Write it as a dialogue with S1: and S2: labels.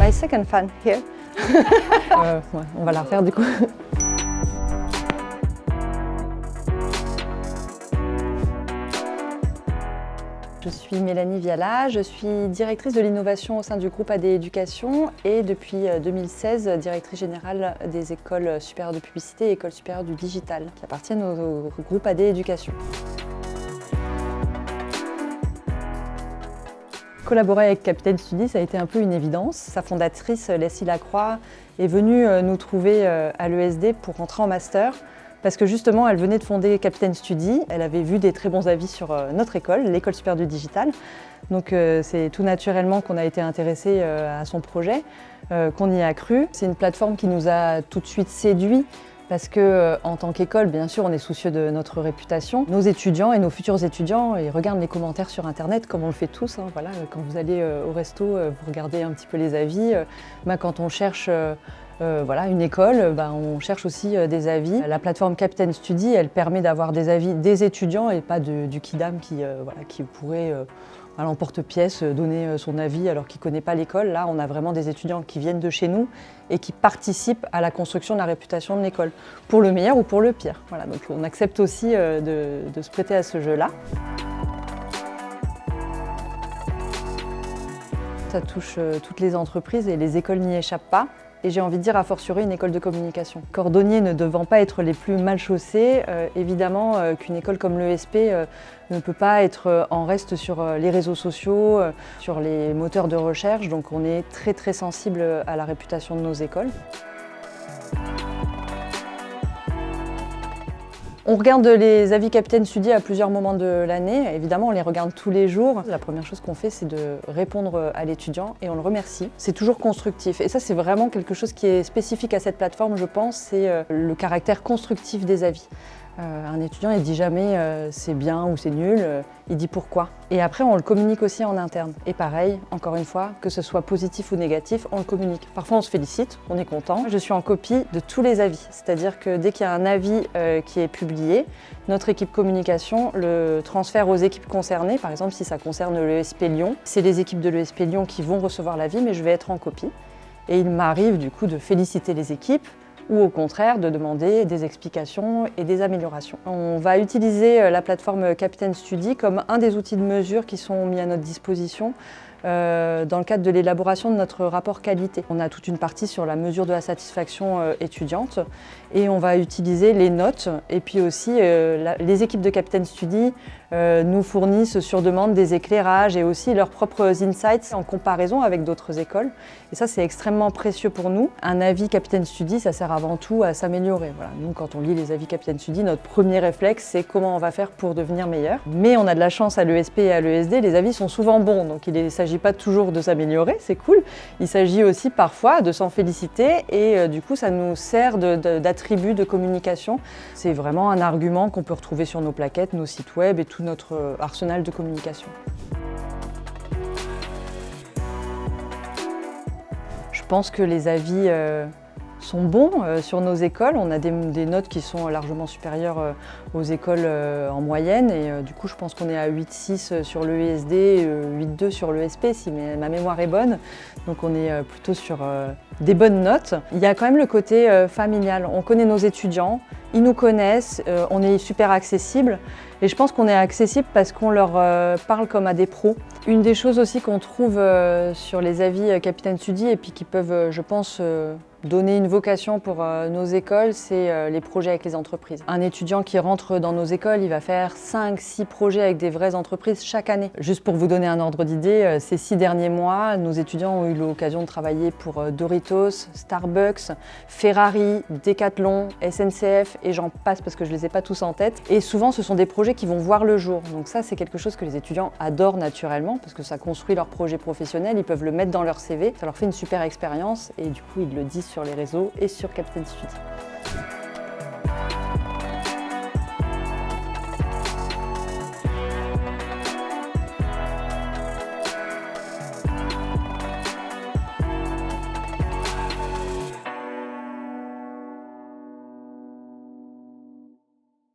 S1: My second fan here. Ouais, on va la refaire du coup. Je suis Mélanie Viala, je suis directrice de l'innovation au sein du groupe AD Éducation et depuis 2016 directrice générale des écoles supérieures de publicité et écoles supérieures du digital qui appartiennent au groupe AD Éducation. Collaborer avec Capitaine Study, ça a été un peu une évidence. Sa fondatrice, Leslie Lacroix, est venue nous trouver à l'ESD pour rentrer en master parce que justement, elle venait de fonder Capitaine Study. Elle avait vu des très bons avis sur notre école, l'école supérieure du digital. Donc c'est tout naturellement qu'on a été intéressés à son projet, qu'on y a cru. C'est une plateforme qui nous a tout de suite séduits. Parce qu'en tant qu'école, bien sûr, on est soucieux de notre réputation. Nos étudiants et nos futurs étudiants, ils regardent les commentaires sur Internet, comme on le fait tous. Voilà, quand vous allez au resto, vous regardez un petit peu les avis. Quand on cherche voilà, une école, on cherche aussi des avis. La plateforme Capitaine Study, elle permet d'avoir des avis des étudiants et pas du kidam qui pourrait à l'emporte-pièce donner son avis alors qu'il ne connaît pas l'école. Là, on a vraiment des étudiants qui viennent de chez nous et qui participent à la construction de la réputation de l'école, pour le meilleur ou pour le pire. Voilà, donc on accepte aussi de se prêter à ce jeu-là. Ça touche toutes les entreprises et les écoles n'y échappent pas. Et j'ai envie de dire, a fortiori, une école de communication. Cordonniers ne devant pas être les plus mal chaussés, évidemment qu'une école comme l'ESP ne peut pas être en reste sur les réseaux sociaux, sur les moteurs de recherche, donc on est très sensible à la réputation de nos écoles. On regarde les avis Capitaine Study à plusieurs moments de l'année. Évidemment, on les regarde tous les jours. La première chose qu'on fait, c'est de répondre à l'étudiant et on le remercie. C'est toujours constructif. Et ça, c'est vraiment quelque chose qui est spécifique à cette plateforme, je pense, c'est le caractère constructif des avis. Un étudiant, il dit jamais c'est bien ou c'est nul, il dit pourquoi. Et après, on le communique aussi en interne. Et pareil, encore une fois, que ce soit positif ou négatif, on le communique. Parfois, on se félicite, on est content. Je suis en copie de tous les avis. C'est-à-dire que dès qu'il y a un avis qui est publié, notre équipe communication le transfère aux équipes concernées. Par exemple, si ça concerne l'ESP Lyon, c'est les équipes de l'ESP Lyon qui vont recevoir l'avis, mais je vais être en copie. Et il m'arrive du coup de féliciter les équipes, ou au contraire de demander des explications et des améliorations. On va utiliser la plateforme Capitaine Study comme un des outils de mesure qui sont mis à notre disposition dans le cadre de l'élaboration de notre rapport qualité. On a toute une partie sur la mesure de la satisfaction étudiante et on va utiliser les notes et puis aussi les équipes de Capitaine Study nous fournissent sur demande des éclairages et aussi leurs propres insights en comparaison avec d'autres écoles. Et ça, c'est extrêmement précieux pour nous. Un avis Capitaine Study, ça sert avant tout à s'améliorer. Voilà. Nous, quand on lit les avis Capitaine Study, notre premier réflexe, c'est comment on va faire pour devenir meilleur. Mais on a de la chance à l'ESP et à l'ESD, les avis sont souvent bons. Donc il ne s'agit pas toujours de s'améliorer, c'est cool. Il s'agit aussi parfois de s'en féliciter et du coup, ça nous sert d'attribut de communication. C'est vraiment un argument qu'on peut retrouver sur nos plaquettes, nos sites web et tout notre arsenal de communication. Je pense que les avis sont bons sur nos écoles. On a des notes qui sont largement supérieures aux écoles en moyenne et du coup je pense qu'on est à 8,6 sur l'ESD, 8,2 sur l'ESP si ma mémoire est bonne. Donc on est plutôt sur des bonnes notes. Il y a quand même le côté familial. On connaît nos étudiants, ils nous connaissent, on est super accessible. Et je pense qu'on est accessible parce qu'on leur parle comme à des pros. Une des choses aussi qu'on trouve sur les avis Capitaine Study et puis qui peuvent, je pense, donner une vocation pour nos écoles, c'est les projets avec les entreprises. Un étudiant qui rentre dans nos écoles, il va faire 5-6 projets avec des vraies entreprises chaque année. Juste pour vous donner un ordre d'idée, ces 6 derniers mois, nos étudiants ont eu l'occasion de travailler pour Doritos, Starbucks, Ferrari, Decathlon, SNCF et j'en passe parce que je les ai pas tous en tête. Et souvent, ce sont des projets qui vont voir le jour. Donc ça, c'est quelque chose que les étudiants adorent naturellement parce que ça construit leur projet professionnel, ils peuvent le mettre dans leur CV, ça leur fait une super expérience et du coup, ils le disent sur les réseaux et sur Capitaine Study.